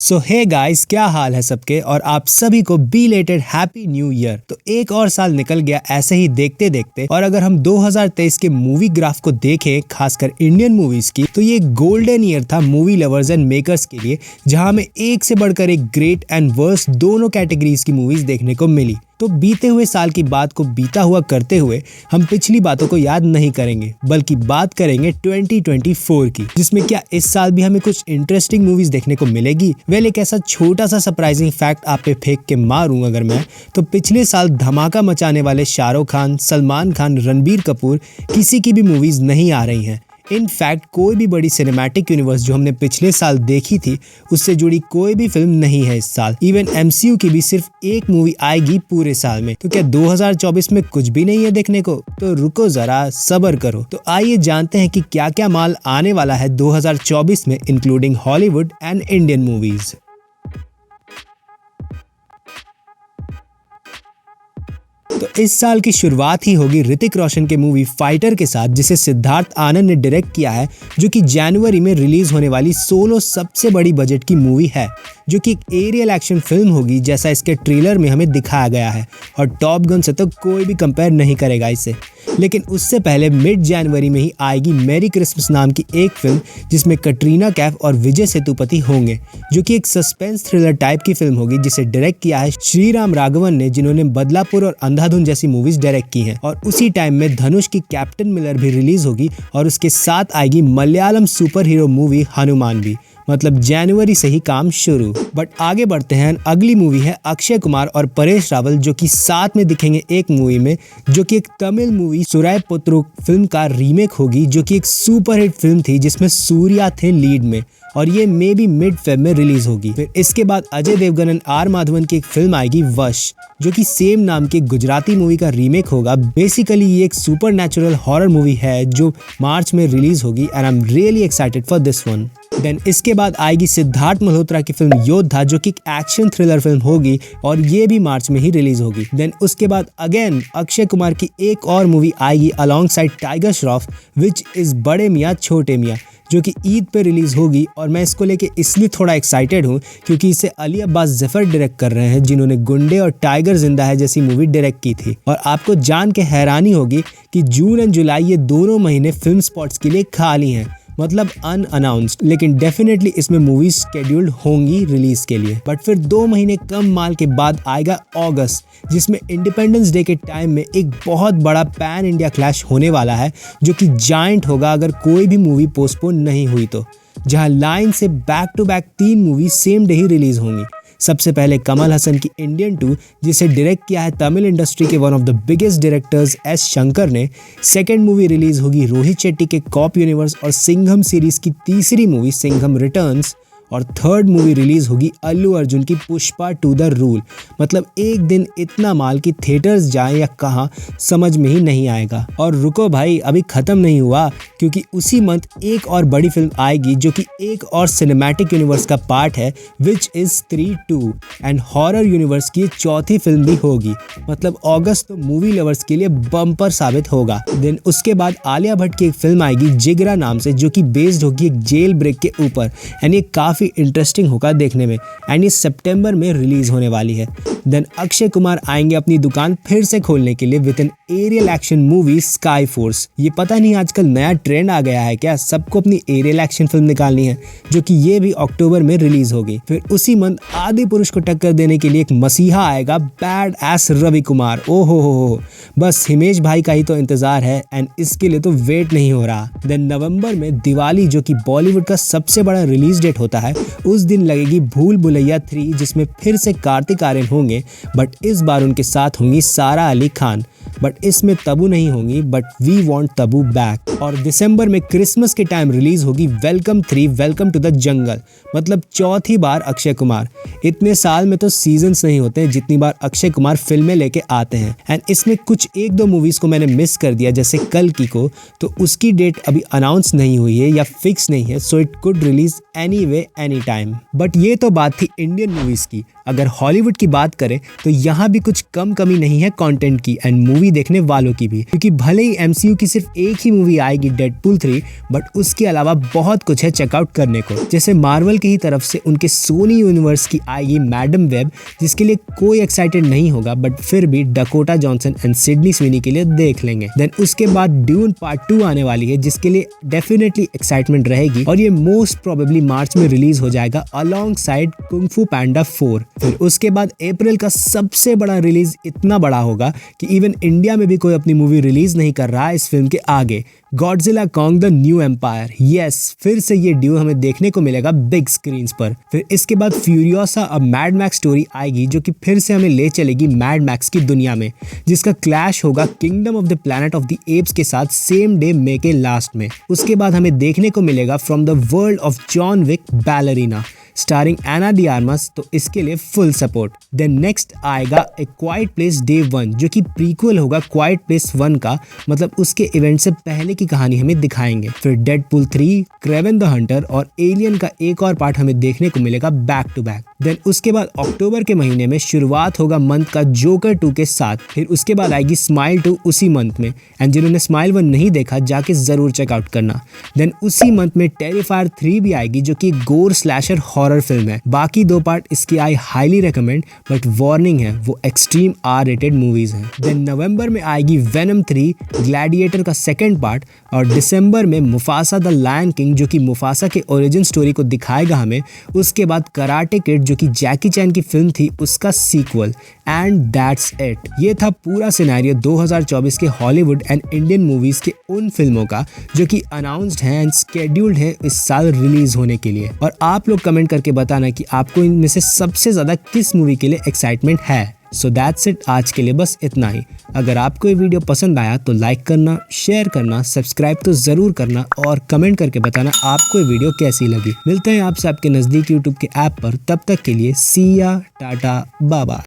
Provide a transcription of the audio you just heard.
सो hey guys, क्या हाल है सबके। और आप सभी को बिलेटेड हैप्पी न्यू ईयर। तो एक और साल निकल गया ऐसे ही देखते देखते। और अगर हम 2023 के मूवी ग्राफ को देखें, खासकर इंडियन मूवीज की, तो ये गोल्डन ईयर था मूवी लवर्स एंड मेकर्स के लिए, जहां हमें एक से बढ़कर एक ग्रेट एंड वर्स्ट दोनों कैटेगरीज की मूवीज देखने को मिली। तो बीते हुए साल की बात को बीता हुआ करते हुए हम पिछली बातों को याद नहीं करेंगे, बल्कि बात करेंगे 2024 की, जिसमें क्या इस साल भी हमें कुछ इंटरेस्टिंग मूवीज देखने को मिलेगी। वेल, एक ऐसा छोटा सा सरप्राइजिंग फैक्ट आप पे फेंक के मारूं अगर मैं, तो पिछले साल धमाका मचाने वाले शाहरुख खान, सलमान खान, रणबीर कपूर, किसी की भी मूवीज नहीं आ रही हैं। इनफैक्ट कोई भी बड़ी सिनेमैटिक यूनिवर्स जो हमने पिछले साल देखी थी, उससे जुड़ी कोई भी फिल्म नहीं है इस साल। इवन एमसीयू की भी सिर्फ एक मूवी आएगी पूरे साल में। तो क्या 2024 में कुछ भी नहीं है देखने को? तो रुको जरा, सब्र करो। तो आइए जानते हैं कि क्या क्या माल आने वाला है 2024 में, including Hollywood and Indian movies. तो इस साल की शुरुआत ही होगी ऋतिक रोशन के मूवी फाइटर के साथ, जिसे सिद्धार्थ आनंद ने डायरेक्ट किया है, जो कि जनवरी में रिलीज होने वाली सोलो सबसे बड़ी बजट की मूवी है, जो कि एक एरियल एक्शन फिल्म होगी, जैसा इसके ट्रेलर में हमें दिखाया गया है। और टॉप गन से तो कोई भी कंपेयर नहीं करेगा इसे। लेकिन उससे पहले मिड जनवरी में ही आएगी मैरी क्रिसमस नाम की एक फिल्म, जिसमें कटरीना कैफ और विजय सेतुपति होंगे, जो कि एक सस्पेंस थ्रिलर टाइप की फिल्म होगी, जिसे डायरेक्ट किया है श्रीराम राघवन ने, जिन्होंने बदलापुर और अंधाधुन जैसी मूवीज डायरेक्ट की हैं। और उसी टाइम में धनुष की कैप्टन मिलर भी रिलीज होगी, और उसके साथ आएगी Malayalam super hero movie Hanuman भी। मतलब जनवरी से ही काम शुरू। बट आगे बढ़ते हैं, अगली मूवी है अक्षय कुमार और परेश रावल, जो कि साथ में दिखेंगे एक मूवी में, जो कि एक तमिल मूवी सुराय पुत्रु फिल्म का रीमेक होगी, जो कि एक सुपरहिट फिल्म थी, जिसमें सूर्या थे लीड में, और ये मे बी मिड फेब में रिलीज होगी। फिर इसके बाद अजय देवगन एंड आर माधवन की एक फिल्म आएगी वश, जो कि सेम नाम के गुजराती मूवी का रीमेक होगा। बेसिकली ये एक सुपर नेचुरल हॉरर मूवी है, जो मार्च में रिलीज होगी, and I am really excited for this one. Then इसके बाद आएगी सिद्धार्थ मल्होत्रा की फिल्म योद्धा, जो कि एक्शन थ्रिलर फिल्म होगी, और ये भी मार्च में ही रिलीज होगी। देन उसके बाद अगेन अक्षय कुमार की एक और मूवी आएगी along side tiger Shroff, which is बड़े मियाँ छोटे मियाँ, जो कि ईद पे रिलीज होगी। और मैं इसको लेके इसलिए थोड़ा एक्साइटेड हूँ क्योंकि इसे अली अब्बास जफर डायरेक्ट कर रहे हैं, जिन्होंने गुंडे और टाइगर जिंदा है जैसी मूवी डायरेक्ट की थी। और आपको जान के हैरानी होगी कि जून एंड जुलाई ये दोनों महीने फिल्म स्पॉट्स के लिए खाली हैं, मतलब अनअनाउंस्ड। लेकिन डेफिनेटली इसमें मूवीज शेड्यूल्ड होंगी रिलीज के लिए। बट फिर 2 महीने कम माल के बाद आएगा अगस्त, जिसमें इंडिपेंडेंस डे के टाइम में एक बहुत बड़ा पैन इंडिया क्लैश होने वाला है, जो कि जायंट होगा अगर कोई भी मूवी पोस्टपोन नहीं हुई तो, जहां लाइन से back to back 3 movie same day ही रिलीज होंगी। सबसे पहले कमल हसन की इंडियन 2, जिसे डायरेक्ट किया है तमिल इंडस्ट्री के one of the biggest directors S Shankar ने। सेकंड मूवी रिलीज होगी रोहित शेट्टी के कॉप यूनिवर्स और सिंघम सीरीज की तीसरी मूवी सिंघम रिटर्न्स। और थर्ड मूवी रिलीज होगी अल्लू अर्जुन की पुष्पा 2 द रूल। मतलब एक दिन इतना माल कि थिएटर्स जाएं या कहाँ, समझ में ही नहीं आएगा। और रुको भाई, अभी खत्म नहीं हुआ, क्योंकि उसी मंथ एक और बड़ी फिल्म आएगी, जो कि एक और सिनेमैटिक यूनिवर्स का पार्ट है, which is 3-2, and horror universe की चौथी फिल्म भी होगी। मतलब अगस्त तो मूवी लवर्स के लिए बम्पर साबित होगा। देन उसके बाद आलिया भट्ट की एक फिल्म आएगी जिगरा नाम से, जो कि बेस्ड होगी एक जेल ब्रेक के ऊपर, एंड ये काफी इंटरेस्टिंग होगा देखने में, एंड ये सितंबर में रिलीज होने वाली है। देन अक्षय कुमार आएंगे अपनी दुकान फिर से खोलने के लिए with an aerial action movie Sky Force. ये पता नहीं आजकल नया ट्रेंड आ गया है क्या, सबको अपनी एरियल एक्शन फिल्म निकालनी है, जो कि ये भी अक्टूबर में रिलीज होगी। फिर उसी मंथ आदि पुरुष को टक्कर देने के लिए एक मसीहा आएगा, बैड एस रवि कुमार। ओहो, बस हिमेश भाई का ही तो इंतजार है, एंड इसके लिए तो वेट नहीं हो रहा। देन नवंबर में दिवाली, जो कि बॉलीवुड का सबसे बड़ा रिलीज डेट होता है, उस दिन लगेगी भूल भुलैया 3, जिसमें फिर से कार्तिक आर्यन होंगे, बट इस बार उनके साथ होंगी सारा अली खान। बट इसमें तबू नहीं होंगी, but we want Tabu back. और दिसंबर में क्रिसमस के टाइम रिलीज होगी Welcome 3 Welcome to the Jungle. मतलब चौथी बार अक्षय कुमार। इतने साल में तो सीजन्स नहीं होते जितनी बार अक्षय कुमार फिल्में लेके आते हैं। एंड इसमें कुछ 1-2 मूवीज को मैंने मिस कर दिया, जैसे कल की को, तो उसकी डेट अभी अनाउंस नहीं हुई है या फिक्स नहीं है, so it could release any way any time. But ये तो बात थी इंडियन मूवीज की। अगर हॉलीवुड की बात करें तो यहाँ भी कुछ कम कमी नहीं है कंटेंट की, एंड मूवी देखने वालों की भी, क्योंकि भले ही MCU की सिर्फ एक ही मूवी आएगी डेडपूल 3, बट उसके अलावा बहुत कुछ है चेकआउट करने को। जैसे मार्वल की ही तरफ से उनके सोनी यूनिवर्स की आएगी मैडम वेब, जिसके लिए कोई एक्साइटेड नहीं होगा, बट फिर भी Dakota Johnson and Sydney Swinney के लिए देख लेंगे। देन उसके बाद ड्यून पार्ट 2 आने वाली है, जिसके लिए डेफिनेटली एक्साइटमेंट रहेगी, और ये मोस्ट प्रोबेबली मार्च में रिलीज हो जाएगा अलोंग साइड कुंग फू पैंडा 4। फिर उसके बाद अप्रैल का सबसे बड़ा रिलीज इतना बड़ा होगा कि इवन इंडिया में भी कोई अपनी मूवी रिलीज नहीं कर रहा है इस फिल्म के आगे, Godzilla Kong the New Empire. Yes, फिर से ये ड्यू हमें देखने को मिलेगा बिग स्क्रीन्स पर। फिर इसके बाद Furiosa a mad max story आएगी, जो कि फिर से हमें ले चलेगी मैड मैक्स की दुनिया में, जिसका क्लैश होगा kingdom of the planet of the apps के साथ सेम डे मे के लास्ट में। उसके बाद हमें देखने को मिलेगा from the world of John Wick Ballerina starring Ana de Armas, तो इसके लिए फुल सपोर्ट। देन नेक्स्ट आएगा ए क्वाइट प्लेस डे 1, जो कि प्रीक्वल होगा क्वाइट प्लेस 1 का, मतलब उसके इवेंट से पहले की कहानी हमें दिखाएंगे। फिर डेडपूल 3, क्रेवन द हंटर और एलियन का एक और पार्ट हमें देखने को मिलेगा बैक टू बैक। देन उसके बाद अक्टूबर के महीने में शुरुआत होगा मंथ का जोकर 2 के साथ। फिर उसके बाद आएगी स्माइल 2 उसी मंथ में, एंड जिन्होंने स्माइल 1 नहीं देखा जाके जरूर चेकआउट करना। देन उसी मंथ में टेरिफायर 3 भी आएगी, जो कि गोर स्लैशर हॉरर फिल्म है। बाकी 2 पार्ट इसकी I highly recommend, but warning है, वो एक्सट्रीम R-रेटेड मूवीज हैं। देन नवंबर में आएगी वेनम 3 ग्लैडिएटर का सेकंड पार्ट, और दिसंबर में मुफासा द लायन किंग, जो कि मुफासा के ओरिजिन स्टोरी को दिखाएगा हमें। उसके बाद कराटे किड, जो कि जैकी चैन की फिल्म थी, उसका सीक्वल। And that's it. ये था पूरा सिनेरियो 2024 के हॉलीवुड एंड इंडियन मूवीज के उन फिल्मों का जो कि अनाउंस्ड हैं एंड स्केड्यूल्ड है इस साल रिलीज होने के लिए। और आप लोग कमेंट करके बताना कि आपको इनमें से सबसे ज्यादा किस मूवी के लिए एक्साइटमेंट है। सो दैट्स इट, आज के लिए बस इतना ही। अगर आपको ये वीडियो पसंद आया तो लाइक करना, शेयर करना, सब्सक्राइब तो जरूर करना, और कमेंट करके बताना आपको ये वीडियो कैसी लगी। मिलते हैं आपसे आपके नजदीक यूट्यूब के ऐप पर, तब तक के लिए सी या टाटा बाय बाय।